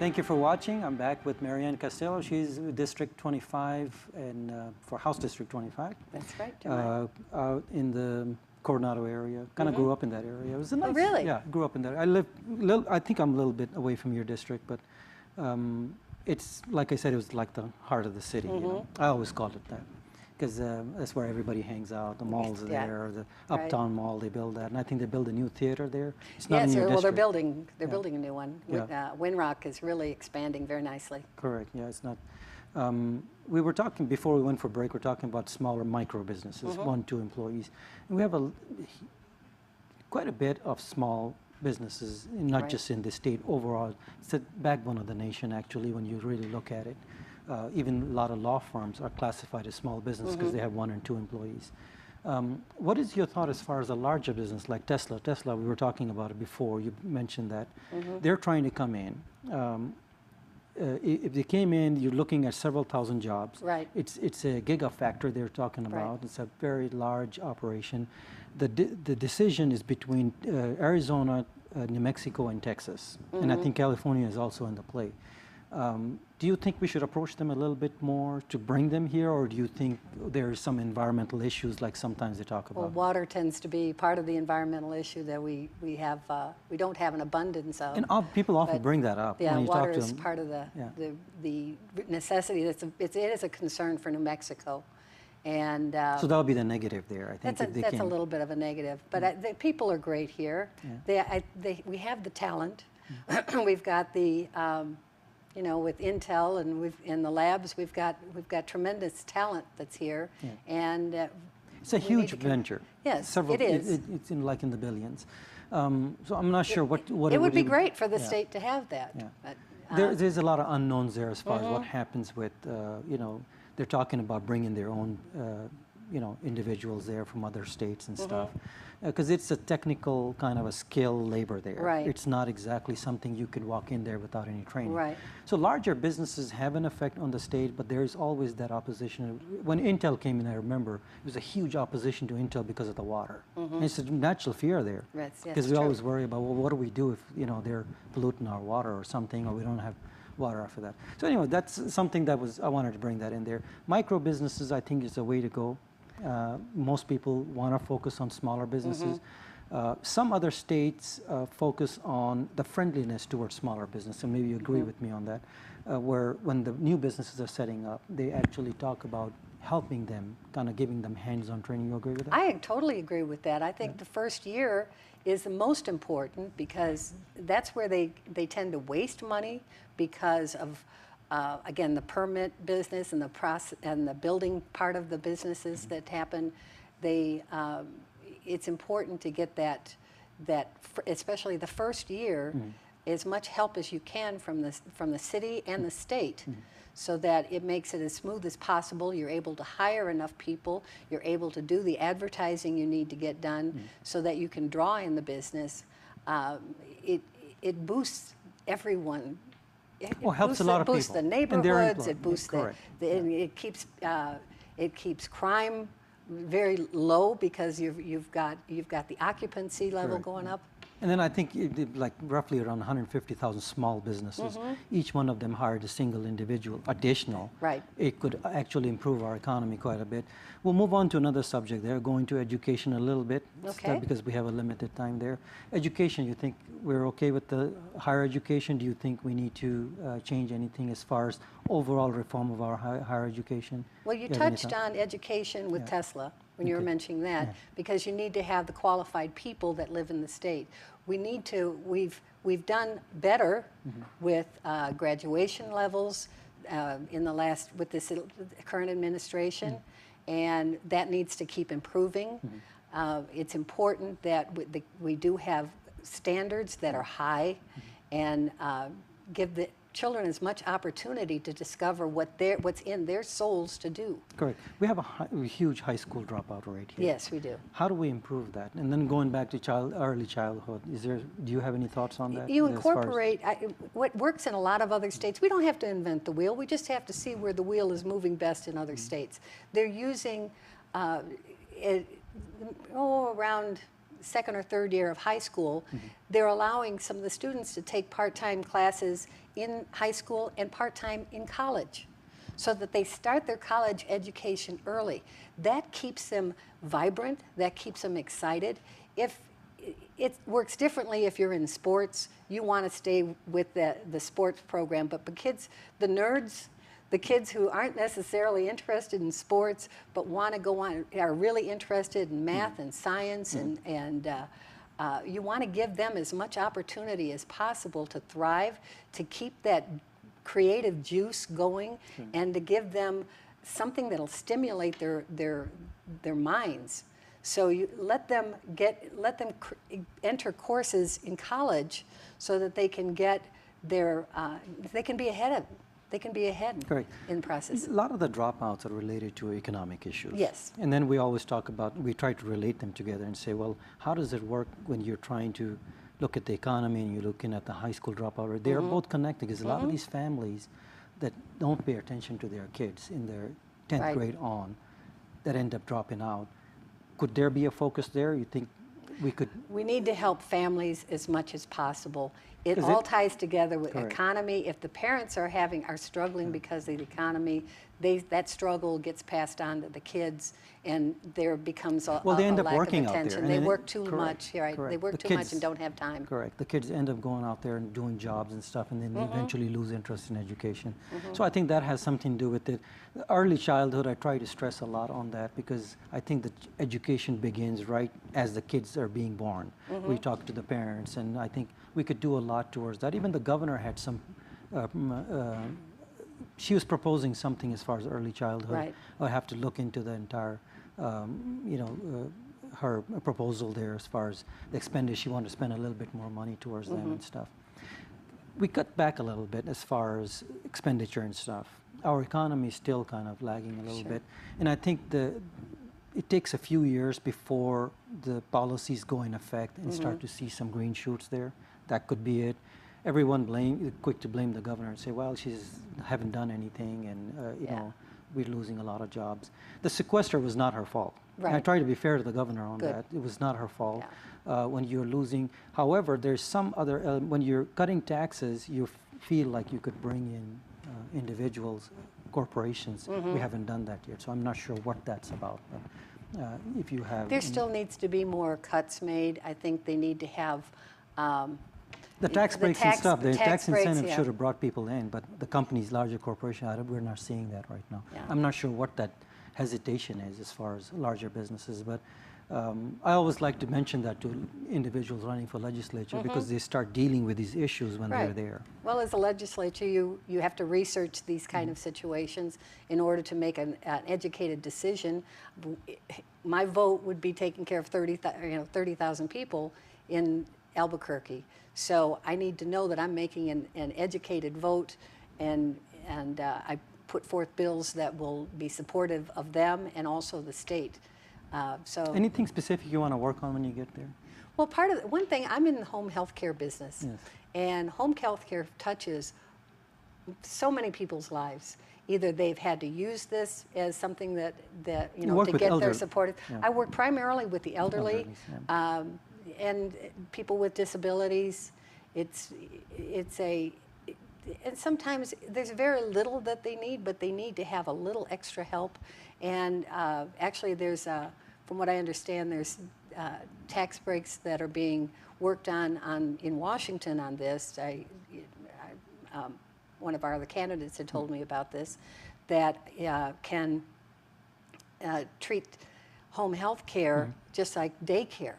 Thank you for watching. I'm back with Marianne Costello. She's District 25 and for House District 25. That's right. In the Coronado area. Kind of grew up in that area. It was a nice. Oh, really? Yeah, grew up in that. I think I'm a little bit away from your district, but it's like I said, it was like the heart of the city. You know? I always called it that because that's where everybody hangs out. The mall's there, the Uptown Mall. They build that, and I think they build a new theater there. It's not in your well, district. they're building a new one. Yeah. Winrock is really expanding very nicely. Correct. Yeah, it's not. We were talking before we went for break. We're talking about smaller micro businesses, 1, 2 employees, and we have quite a bit of small businesses, not just in the state. Overall, it's the backbone of the nation. Actually, when you really look at it, even a lot of law firms are classified as small business because they have 1 or 2 employees. What is your thought as far as a larger business like Tesla? Tesla, we were talking about it before. You mentioned that they're trying to come in. If they came in, you're looking at several thousand jobs. Right. It's a gigafactory they're talking about. Right. It's a very large operation. The decision is between Arizona, New Mexico, and Texas. And I think California is also in the play. Do you think we should approach them a little bit more to bring them here, or do you think there are some environmental issues like sometimes they talk about? Well, water tends to be part of the environmental issue that we don't have an abundance of. And people often bring that up when you talk to them. Water is part of the necessity. It is a concern for New Mexico. And so that'll be the negative there, I think. That's a little bit of a negative. But the people are great here. Yeah. We have the talent. We've got the you know, with Intel and in the labs, we've got tremendous talent that's here, and it's a huge venture. Yes, it is. It's in the billions. So I'm not sure what it would be great for the state to have that. Yeah. But, there's a lot of unknowns there as far as what happens with you know, they're talking about bringing their own you know, individuals there from other states and stuff, because it's a technical kind of a skill labor there. Right. It's not exactly something you could walk in there without any training. Right. So larger businesses have an effect on the state, but there's always that opposition. When Intel came in, I remember, it was a huge opposition to Intel because of the water. And it's a natural fear there, because we always worry about, well, what do we do if, you know, they're polluting our water or something, or we don't have water after that. So anyway, that's something that I wanted to bring that in there. Micro businesses, I think, is the way to go. Most people want to focus on smaller businesses. Some other states focus on the friendliness towards smaller business, and maybe you agree with me on that, where when the new businesses are setting up, they actually talk about helping them, kind of giving them hands-on training. You agree with that? I totally agree with that. I think the first year is the most important, because that's where they tend to waste money because of again, the permit business and the process and the building part of the businesses that happen. It's important to get that especially the first year, as much help as you can from the city and the state, so that it makes it as smooth as possible. You're able to hire enough people. You're able to do the advertising you need to get done, so that you can draw in the business. It boosts everyone. Helps a lot of people. It boosts the neighborhoods. It boosts it keeps crime very low, because you've got the occupancy level going up. And then I think like roughly around 150,000 small businesses. Each one of them hired a single individual additional. Right. It could actually improve our economy quite a bit. We'll move on to another subject there, going to education a little bit, because we have a limited time there. Education, you think we're okay with the higher education? Do you think we need to change anything as far as overall reform of our higher education? Well, you touched on education with Tesla when you were mentioning that, because you need to have the qualified people that live in the state. We need to, we've done better with graduation levels with this current administration, and that needs to keep improving. It's important that we do have standards that are high, and give the children as much opportunity to discover what's in their souls to do. Correct. We have a huge high school dropout rate here. Yes, we do. How do we improve that? And then going back to early childhood, do you have any thoughts on that? You incorporate what works in a lot of other states. We don't have to invent the wheel. We just have to see where the wheel is moving best in other states. They're using around second or third year of high school, they're allowing some of the students to take part-time classes in high school and part-time in college, so that they start their college education early. That keeps them vibrant, that keeps them excited. If it works differently if you're in sports, you want to stay with the sports program, but the kids, the nerds, the kids who aren't necessarily interested in sports but want to go on, are really interested in math and science, and you want to give them as much opportunity as possible to thrive, to keep that creative juice going, and to give them something that'll stimulate their minds. So you let them enter courses in college so that they can get their they can be ahead Correct. in the process. A lot of the dropouts are related to economic issues. Yes. And then we always talk about, we try to relate them together and say, well, how does it work when you're trying to look at the economy and you're looking at the high school dropout rate? They're both connected, because a lot of these families that don't pay attention to their kids in their 10th grade on, that end up dropping out. Could there be a focus there? You think we could? We need to help families as much as possible. It all ties together with economy. If the parents are struggling because of the economy, that struggle gets passed on to the kids, and there becomes a they end up lack working of attention. out there. They work too much, right? They work too much and don't have time. Correct. The kids end up going out there and doing jobs and stuff, and then they eventually lose interest in education. So I think that has something to do with it. Early childhood, I try to stress a lot on that, because I think that education begins right as the kids are being born. We talk to the parents, and I think we could do a lot towards that. Even the governor had some, she was proposing something as far as early childhood. Right. I have to look into the entire, her proposal there as far as the expenditure. She wanted to spend a little bit more money towards them and stuff. We cut back a little bit as far as expenditure and stuff. Our economy is still kind of lagging a little bit. And I think it takes a few years before the policies go in effect and start to see some green shoots there. That could be it. Everyone quick to blame the governor and say, well, she's haven't done anything, and you know, we're losing a lot of jobs. The sequester was not her fault. Right. I try to be fair to the governor on that. It was not her fault. When you're losing, however, there's some other, when you're cutting taxes, you feel like you could bring in individuals, corporations. We haven't done that yet, so I'm not sure what that's about. But if you have, there still needs to be more cuts made. I think they need to have. The tax breaks and stuff, the tax incentives yeah. should have brought people in, but the companies, larger corporations, we're not seeing that right now. Yeah. I'm not sure what that hesitation is as far as larger businesses, but I always like to mention that to individuals running for legislature, because they start dealing with these issues when they're there. Well, as a legislature, you have to research these kind of situations in order to make an educated decision. My vote would be taking care of 30,000 people in Albuquerque. So I need to know that I'm making an educated vote, and I put forth bills that will be supportive of them and also the state. So anything specific you want to work on when you get there? Well, one thing, I'm in the home health care business, and home health care touches so many people's lives. Either they've had to use this as something that you know, to get their support. I work primarily with the elderly. And people with disabilities. And sometimes there's very little that they need, but they need to have a little extra help. And actually, there's, from what I understand, there's tax breaks that are being worked on in Washington on this. One of our other candidates had told me about this, that can treat home health care just like daycare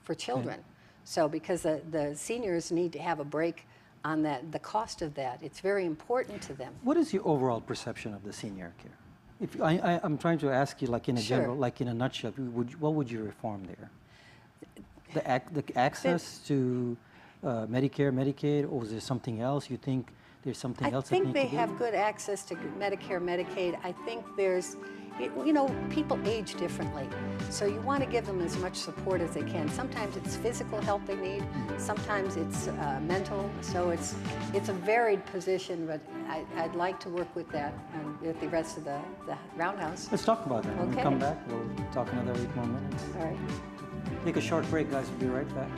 for children. So because the seniors need to have a break on the cost of that. It's very important to them. What is your overall perception of the senior care? If I'm trying to ask you, like in a general, like in a nutshell, what would you reform there? The access to Medicare, Medicaid, or is there something else you think there's something else that needs to be? I think they have good access to Medicare, Medicaid. I think there's, you know, people age differently. So you want to give them as much support as they can. Sometimes it's physical help they need. Sometimes it's mental. So it's a varied position, but I'd like to work with that and with the rest of the roundhouse. Let's talk about that. Okay. When we come back, we'll talk another 8 more minutes. All right. Take a short break, guys. We'll be right back.